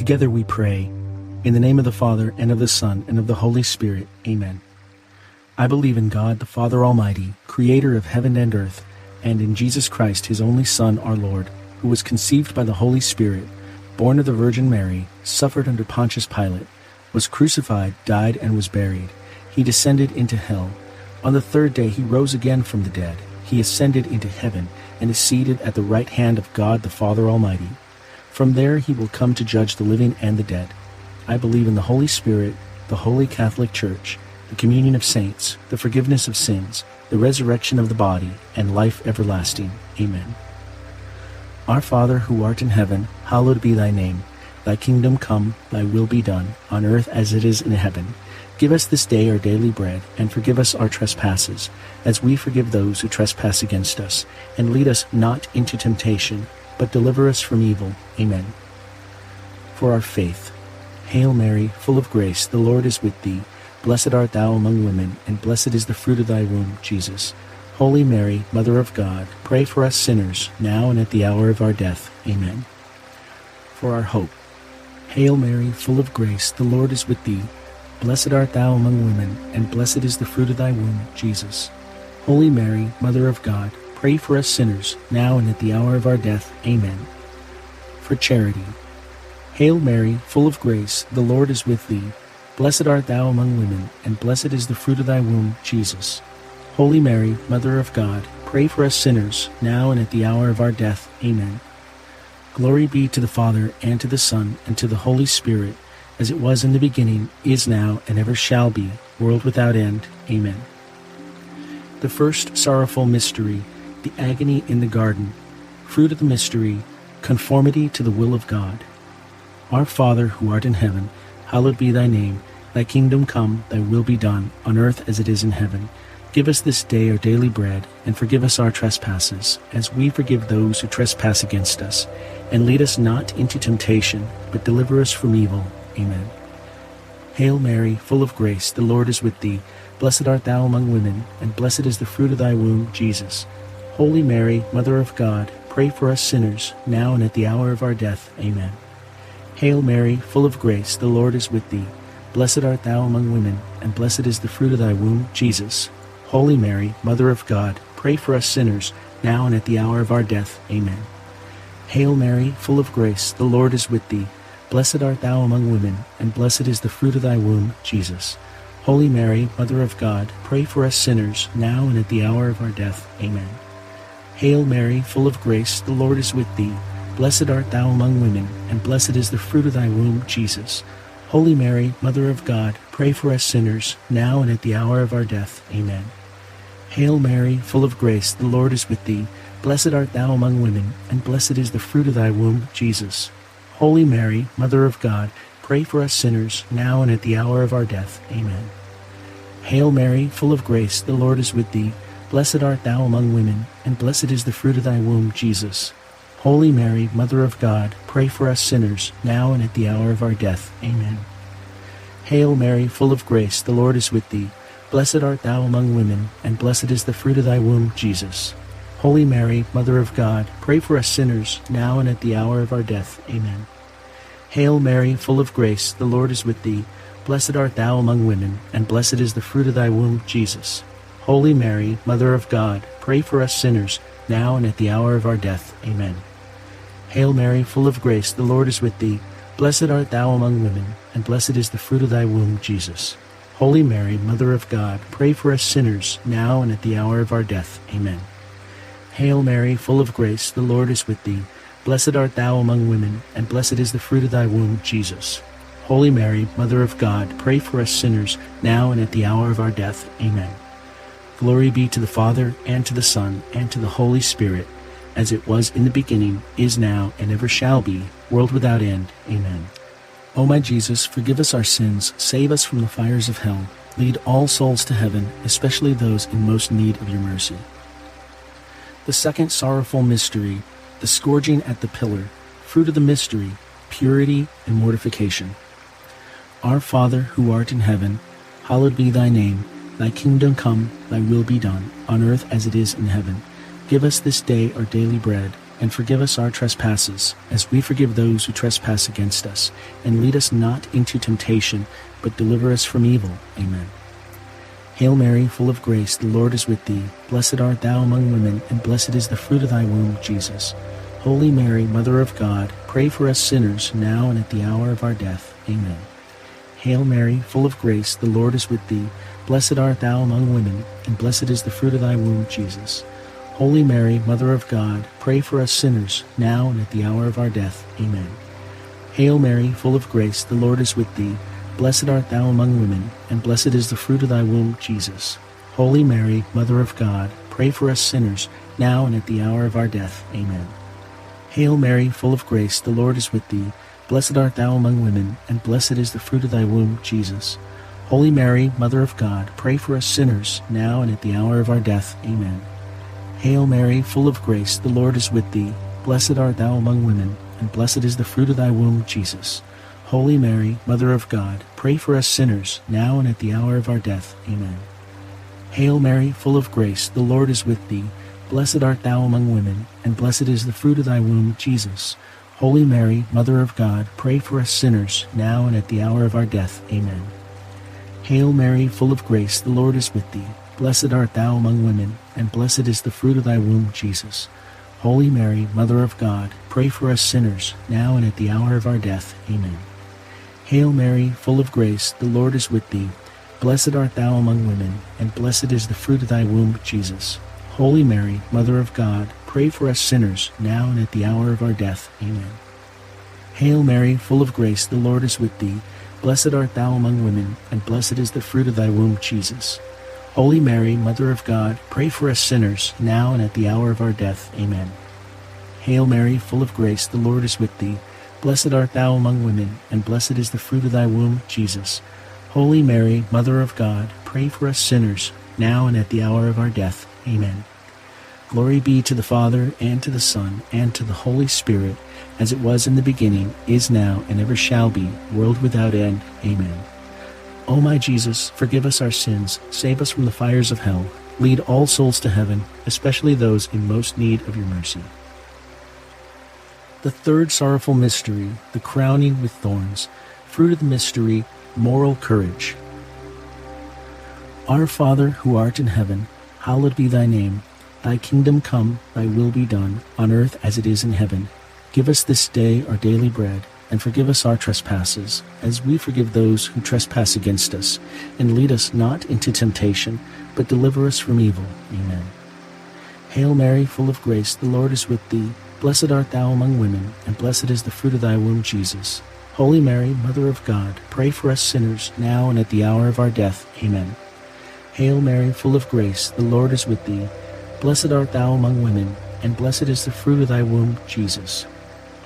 Together we pray, in the name of the Father, and of the Son, and of the Holy Spirit. Amen. I believe in God, the Father Almighty, creator of heaven and earth, and in Jesus Christ, his only Son, our Lord, who was conceived by the Holy Spirit, born of the Virgin Mary, suffered under Pontius Pilate, was crucified, died, and was buried. He descended into hell. On the third day he rose again from the dead. He ascended into heaven, and is seated at the right hand of God the Father Almighty. From there he will come to judge the living and the dead. I believe in the Holy Spirit, the Holy Catholic Church, the communion of saints, the forgiveness of sins, the resurrection of the body, and life everlasting. Amen. Our Father, who art in heaven, hallowed be thy name. Thy kingdom come, thy will be done, on earth as it is in heaven. Give us this day our daily bread, and forgive us our trespasses, as we forgive those who trespass against us. And lead us not into temptation, but deliver us from evil. Amen. For our faith. Hail Mary, full of grace, the Lord is with thee. Blessed art thou among women, and blessed is the fruit of thy womb, Jesus. Holy Mary, Mother of God, pray for us sinners, now and at the hour of our death. Amen. For our hope. Hail Mary, full of grace, the Lord is with thee. Blessed art thou among women, and blessed is the fruit of thy womb, Jesus. Holy Mary, Mother of God, pray for us sinners, now and at the hour of our death. Amen. For charity. Hail Mary, full of grace, the Lord is with thee. Blessed art thou among women, and blessed is the fruit of thy womb, Jesus. Holy Mary, Mother of God, pray for us sinners, now and at the hour of our death. Amen. Glory be to the Father, and to the Son, and to the Holy Spirit, as it was in the beginning, is now, and ever shall be, world without end. Amen. The first sorrowful mystery, the agony in the garden. Fruit of the mystery, conformity to the will of God. Our Father, who art in heaven, hallowed be thy name. Thy kingdom come, thy will be done, on earth as it is in heaven. Give us this day our daily bread, and forgive us our trespasses, as we forgive those who trespass against us. And lead us not into temptation, but deliver us from evil. Amen. Hail Mary, full of grace, the Lord is with thee. Blessed art thou among women, and blessed is the fruit of thy womb, Jesus. Holy Mary, Mother of God, pray for us sinners, now and at the hour of our death. Amen. Hail Mary, full of grace, the Lord is with thee. Blessed art thou among women, and blessed is the fruit of thy womb, Jesus. Holy Mary, Mother of God, pray for us sinners, now and at the hour of our death. Amen. Hail Mary, full of grace, the Lord is with thee. Blessed art thou among women, and blessed is the fruit of thy womb, Jesus. Holy Mary, Mother of God, pray for us sinners, now and at the hour of our death. Amen. Hail Mary, full of grace, the Lord is with thee. Blessed art thou among women, and blessed is the fruit of thy womb, Jesus. Holy Mary, Mother of God, pray for us sinners, now and at the hour of our death. Amen. Hail Mary, full of grace, the Lord is with thee. Blessed art thou among women, and blessed is the fruit of thy womb, Jesus. Holy Mary, Mother of God, pray for us sinners, now and at the hour of our death. Amen. Hail Mary, full of grace, the Lord is with thee. Blessed art thou among women, and blessed is the fruit of thy womb, Jesus. Holy Mary, Mother of God, pray for us sinners, now and at the hour of our death. Amen. Hail Mary, full of grace, the Lord is with thee. Blessed art thou among women, and blessed is the fruit of thy womb, Jesus. Holy Mary, Mother of God, pray for us sinners, now and at the hour of our death. Amen. Hail Mary, full of grace, the Lord is with thee. Blessed art thou among women, and blessed is the fruit of thy womb, Jesus. Holy Mary, Mother of God, pray for us sinners, now and at the hour of our death. Amen. Hail Mary, full of grace, the Lord is with thee. Blessed art thou among women, and blessed is the fruit of thy womb, Jesus. Holy Mary, Mother of God, pray for us sinners, now and at the hour of our death. Amen. Hail Mary, full of grace, the Lord is with thee. Blessed art thou among women, and blessed is the fruit of thy womb, Jesus. Holy Mary, Mother of God, pray for us sinners, now and at the hour of our death. Amen. Glory be to the Father, and to the Son, and to the Holy Spirit, as it was in the beginning, is now, and ever shall be, world without end. Amen. O my Jesus, forgive us our sins, save us from the fires of hell, lead all souls to heaven, especially those in most need of your mercy. The second sorrowful mystery, the scourging at the pillar. Fruit of the mystery, purity and mortification. Our Father, who art in heaven, hallowed be thy name. Thy kingdom come, thy will be done, on earth as it is in heaven. Give us this day our daily bread, and forgive us our trespasses, as we forgive those who trespass against us. And lead us not into temptation, but deliver us from evil. Amen. Hail Mary, full of grace, the Lord is with thee. Blessed art thou among women, and blessed is the fruit of thy womb, Jesus. Holy Mary, Mother of God, pray for us sinners, now and at the hour of our death. Amen. Hail Mary, full of grace, the Lord is with thee. Blessed art thou among women, and blessed is the fruit of thy womb, Jesus. Holy Mary, Mother of God, pray for us sinners, now and at the hour of our death. Amen. Hail Mary, full of grace, the Lord is with thee. Blessed art thou among women, and blessed is the fruit of thy womb, Jesus. Holy Mary, Mother of God, pray for us sinners, now and at the hour of our death. Amen. Hail Mary, full of grace, the Lord is with thee. Blessed art thou among women, and blessed is the fruit of thy womb, Jesus. Holy Mary, Mother of God, pray for us sinners, now and at the hour of our death. Amen. Hail Mary, full of grace, the Lord is with thee. Blessed art thou among women, and blessed is the fruit of thy womb, Jesus. Holy Mary, Mother of God, pray for us sinners, now and at the hour of our death. Amen. Hail Mary, full of grace, the Lord is with thee. Blessed art thou among women, and blessed is the fruit of thy womb, Jesus. Holy Mary, Mother of God, pray for us sinners, now and at the hour of our death. Amen. Hail Mary, full of grace, the Lord is with thee. Blessed art thou among women, and blessed is the fruit of thy womb, Jesus. Holy Mary, Mother of God, pray for us sinners, now and at the hour of our death. Amen. Hail Mary, full of grace, the Lord is with thee. Blessed art thou among women, and blessed is the fruit of thy womb, Jesus. Holy Mary, Mother of God, pray for us sinners, now and at the hour of our death. Amen. Hail Mary, full of grace, the Lord is with thee. Blessed art thou among women, and blessed is the fruit of thy womb, Jesus. Holy Mary, Mother of God, pray for us sinners, now and at the hour of our death. Amen. Hail Mary, full of grace, the Lord is with thee. Blessed art thou among women, and blessed is the fruit of thy womb, Jesus. Holy Mary, Mother of God, pray for us sinners, now and at the hour of our death. Amen. Glory be to the Father, and to the Son, and to the Holy Spirit, as it was in the beginning, is now, and ever shall be, world without end. Amen. O my Jesus, forgive us our sins, save us from the fires of hell, lead all souls to heaven, especially those in most need of your mercy. The third sorrowful mystery, the crowning with thorns. Fruit of the mystery, moral courage. Our Father, who art in heaven, hallowed be thy name. Thy kingdom come, thy will be done, on earth as it is in heaven. Give us this day our daily bread, and forgive us our trespasses, as we forgive those who trespass against us. And lead us not into temptation, but deliver us from evil. Amen. Hail Mary, full of grace, the Lord is with thee. Blessed art thou among women, and blessed is the fruit of thy womb, Jesus. Holy Mary, Mother of God, pray for us sinners, now and at the hour of our death. Amen. Hail Mary, full of grace, the Lord is with thee. Blessed art thou among women, and blessed is the fruit of thy womb, Jesus.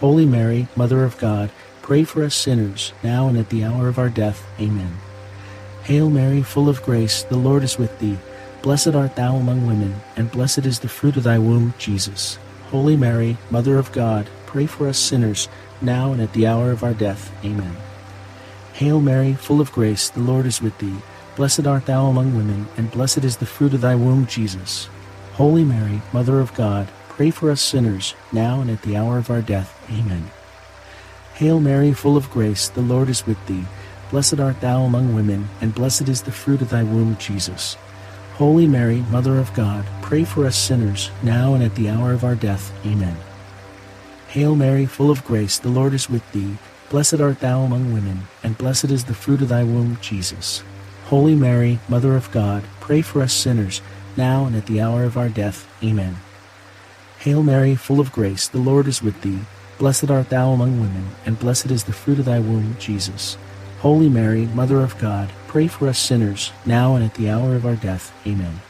Holy Mary, Mother of God, pray for us sinners, now and at the hour of our death. Amen. Hail Mary, full of grace, the Lord is with thee. Blessed art thou among women, and blessed is the fruit of thy womb, Jesus. Holy Mary, Mother of God, pray for us sinners, now and at the hour of our death. Amen. Hail Mary, full of grace, the Lord is with thee. Blessed art thou among women, and blessed is the fruit of thy womb, Jesus. Holy Mary, Mother of God, pray for us sinners, now and at the hour of our death. Amen. Hail Mary, full of grace, the Lord is with thee. Blessed art thou among women, and blessed is the fruit of thy womb, Jesus. Holy Mary, Mother of God, pray for us sinners, now and at the hour of our death. Amen. Hail Mary, full of grace, the Lord is with thee. Blessed art thou among women, and blessed is the fruit of thy womb, Jesus. Holy Mary, Mother of God, pray for us sinners, now and at the hour of our death. Amen. Hail Mary, full of grace, the Lord is with thee. Blessed art thou among women, and blessed is the fruit of thy womb, Jesus. Holy Mary, Mother of God, pray for us sinners, now and at the hour of our death. Amen.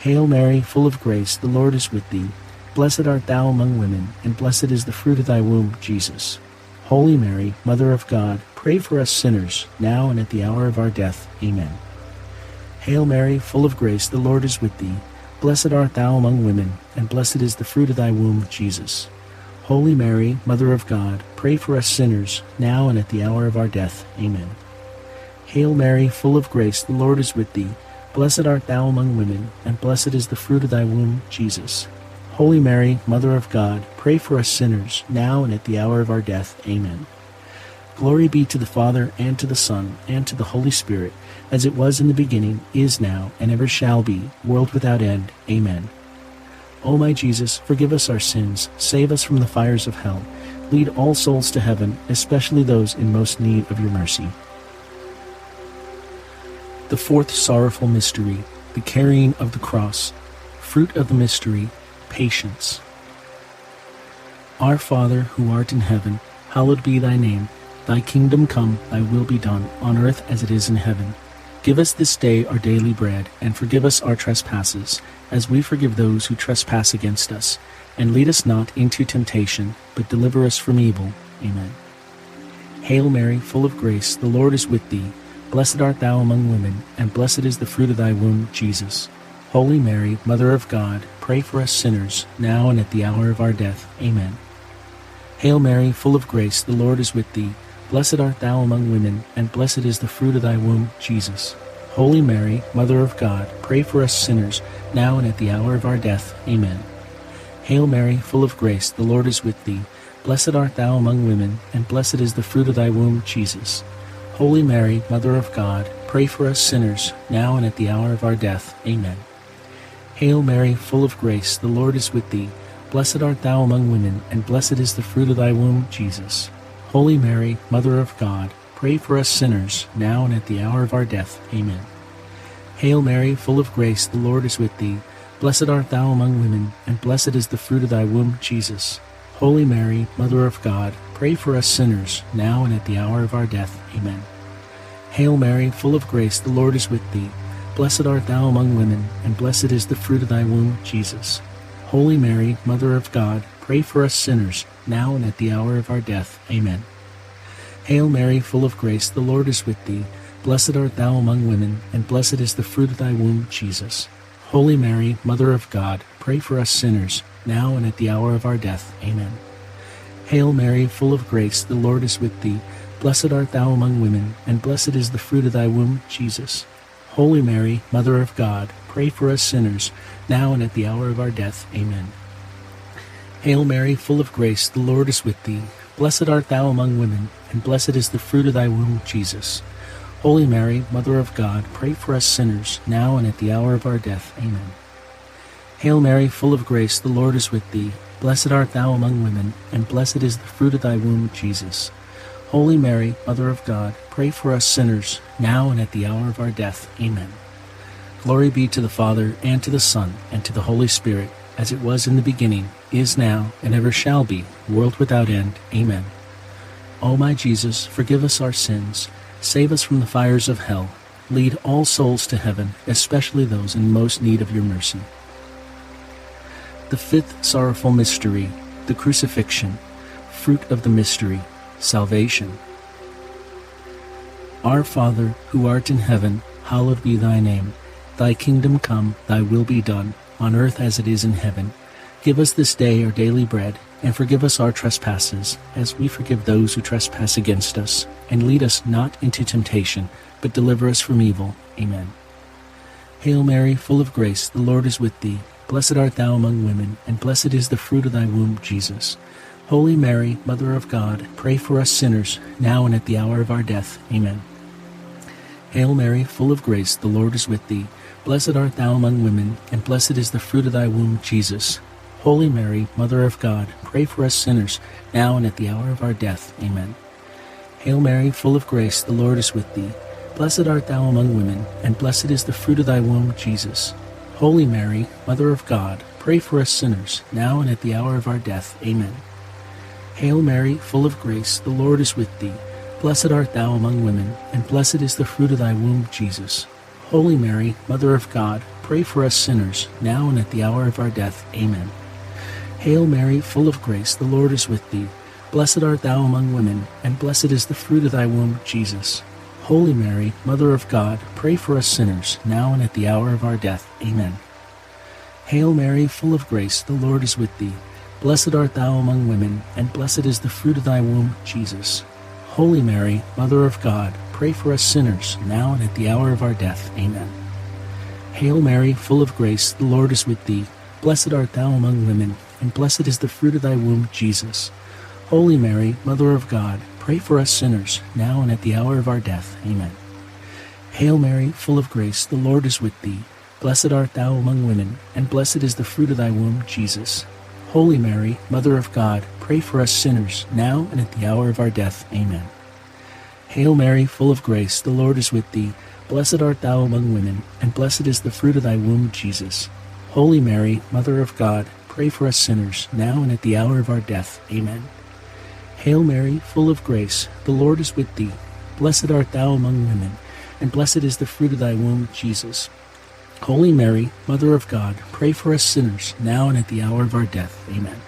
Hail Mary, full of grace, the Lord is with thee. Blessed art thou among women, and blessed is the fruit of thy womb, Jesus. Holy Mary, Mother of God, pray for us sinners, now and at the hour of our death. Amen. Hail Mary, full of grace, the Lord is with thee. Blessed art thou among women, and blessed is the fruit of thy womb, Jesus. Holy Mary, Mother of God, pray for us sinners, now and at the hour of our death. Amen. Hail Mary, full of grace, the Lord is with thee. Blessed art thou among women, and blessed is the fruit of thy womb, Jesus. Holy Mary, Mother of God, pray for us sinners, now and at the hour of our death. Amen. Glory be to the Father, and to the Son, and to the Holy Spirit, as it was in the beginning, is now, and ever shall be, world without end. Amen. O my Jesus, forgive us our sins, save us from the fires of hell, lead all souls to heaven, especially those in most need of your mercy. The fourth sorrowful mystery, the carrying of the cross. Fruit of the mystery, patience. Our Father, who art in heaven, hallowed be thy name. Thy kingdom come, thy will be done, on earth as it is in heaven. Give us this day our daily bread, and forgive us our trespasses, as we forgive those who trespass against us. And lead us not into temptation, but deliver us from evil. Amen. Hail Mary, full of grace, the Lord is with thee. Blessed art thou among women, and blessed is the fruit of thy womb, Jesus. Holy Mary, Mother of God, pray for us sinners, now and at the hour of our death. Amen. Hail Mary, full of grace, the Lord is with thee. Blessed art thou among women, and blessed is the fruit of thy womb, Jesus. Holy Mary, Mother of God, pray for us sinners, now and at the hour of our death. Amen. Hail Mary, full of grace, the Lord is with thee. Blessed art thou among women, and blessed is the fruit of thy womb, Jesus. Holy Mary, Mother of God, pray for us sinners, now and at the hour of our death. Amen. Hail Mary, full of grace, the Lord is with thee. Blessed art thou among women, and blessed is the fruit of thy womb, Jesus. Holy Mary, Mother of God, pray for us sinners, now and at the hour of our death. Amen. Hail Mary, full of grace, the Lord is with thee. Blessed art thou among women, and blessed is the fruit of thy womb, Jesus. Holy Mary, Mother of God, pray for us sinners, now and at the hour of our death. Amen. Hail Mary, full of grace, the Lord is with thee. Blessed art thou among women, and blessed is the fruit of thy womb, Jesus. Holy Mary, Mother of God, pray for us sinners, now and at the hour of our death. Amen. Hail Mary, full of grace, the Lord is with thee. Blessed art thou among women, and blessed is the fruit of thy womb, Jesus. Holy Mary, Mother of God, pray for us sinners, now and at the hour of our death. Amen. Hail Mary, full of grace, the Lord is with thee. Blessed art thou among women, and blessed is the fruit of thy womb, Jesus. Holy Mary, Mother of God, pray for us sinners, now and at the hour of our death. Amen. Hail Mary, full of grace, the Lord is with thee. Blessed art thou among women, and blessed is the fruit of thy womb, Jesus. Holy Mary, Mother of God, pray for us sinners, now and at the hour of our death. Amen. Hail Mary, full of grace, the Lord is with thee. Blessed art thou among women, and blessed is the fruit of thy womb, Jesus. Holy Mary, Mother of God, pray for us sinners, now and at the hour of our death. Amen. Glory be to the Father, and to the Son, and to the Holy Spirit, as it was in the beginning, is now, and ever shall be, world without end. Amen. O my Jesus, forgive us our sins, save us from the fires of hell, lead all souls to heaven, especially those in most need of your mercy. The fifth sorrowful mystery, the Crucifixion. Fruit of the mystery, salvation. Our Father, who art in heaven, hallowed be thy name. Thy kingdom come, thy will be done, on earth as it is in heaven. Give us this day our daily bread, and forgive us our trespasses, as we forgive those who trespass against us. And lead us not into temptation, but deliver us from evil. Amen. Hail Mary, full of grace, the Lord is with thee. Blessed art thou among women, and blessed is the fruit of thy womb, Jesus. Holy Mary, Mother of God, pray for us sinners, now and at the hour of our death. Amen. Hail Mary, full of grace, the Lord is with thee. Blessed art thou among women, and blessed is the fruit of thy womb, Jesus. Holy Mary, Mother of God, pray for us sinners, now and at the hour of our death. Amen. Hail Mary, full of grace, the Lord is with thee. Blessed art thou among women, and blessed is the fruit of thy womb, Jesus. Holy Mary, Mother of God, pray for us sinners, now and at the hour of our death. Amen. Hail Mary, full of grace, the Lord is with thee. Blessed art thou among women, and blessed is the fruit of thy womb, Jesus. Holy Mary, Mother of God, pray for us sinners, now and at the hour of our death. Amen. Hail Mary, full of grace, the Lord is with thee. Blessed art thou among women, and blessed is the fruit of thy womb, Jesus. Holy Mary, Mother of God, pray for us sinners, now and at the hour of our death. Amen. Hail Mary, full of grace, the Lord is with thee. Blessed art thou among women, and blessed is the fruit of thy womb, Jesus. Holy Mary, Mother of God, pray for us sinners, now and at the hour of our death. Amen. Hail Mary, full of grace, the Lord is with thee. Blessed art thou among women, and blessed is the fruit of thy womb, Jesus. Holy Mary, Mother of God, pray for us sinners, now and at the hour of our death. Amen. Hail Mary, full of grace, the Lord is with thee. Blessed art thou among women, and blessed is the fruit of thy womb, Jesus. Holy Mary, Mother of God, pray for us sinners, now and at the hour of our death. Amen. Hail Mary, full of grace, the Lord is with thee. Blessed art thou among women, and blessed is the fruit of thy womb, Jesus. Holy Mary, Mother of God, pray for us sinners, now and at the hour of our death. Amen. Hail Mary, full of grace, the Lord is with thee. Blessed art thou among women, and blessed is the fruit of thy womb, Jesus. Holy Mary, Mother of God, pray for us sinners, now and at the hour of our death. Amen.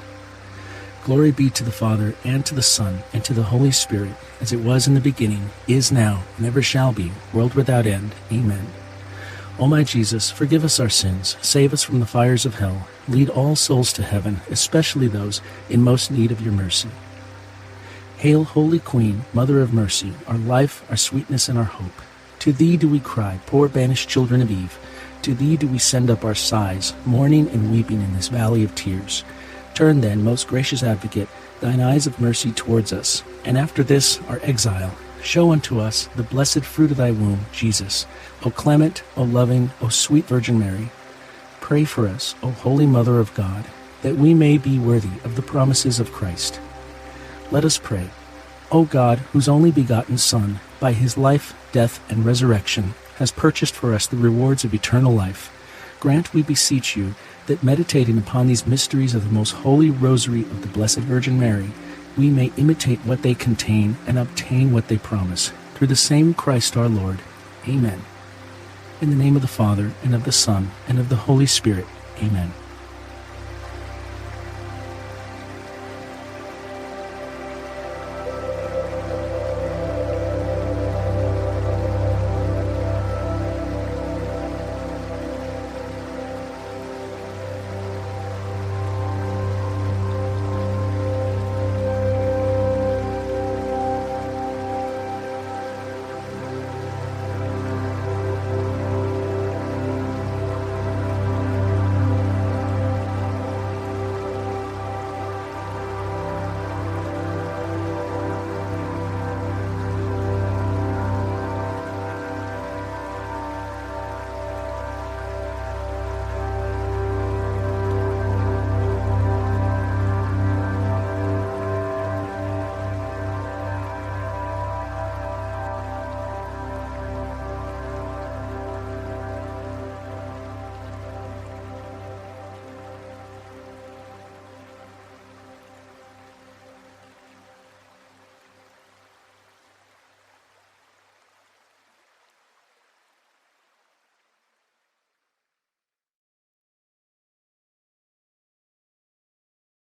Glory be to the Father, and to the Son, and to the Holy Spirit, as it was in the beginning, is now, and ever shall be, world without end. Amen. O my Jesus, forgive us our sins, save us from the fires of hell, lead all souls to heaven, especially those in most need of your mercy. Hail, Holy Queen, Mother of Mercy, our life, our sweetness, and our hope. To thee do we cry, poor banished children of Eve. To thee do we send up our sighs, mourning and weeping in this valley of tears. Turn then, most gracious Advocate, thine eyes of mercy towards us, and after this, our exile, show unto us the blessed fruit of thy womb, Jesus. O clement, O loving, O sweet Virgin Mary, pray for us, O Holy Mother of God, that we may be worthy of the promises of Christ. Let us pray. O God, whose only begotten Son, by his life, death, and resurrection, has purchased for us the rewards of eternal life, grant, we beseech you, that meditating upon these mysteries of the most holy Rosary of the Blessed Virgin Mary, we may imitate what they contain and obtain what they promise. Through the same Christ our Lord. Amen. In the name of the Father, and of the Son, and of the Holy Spirit. Amen.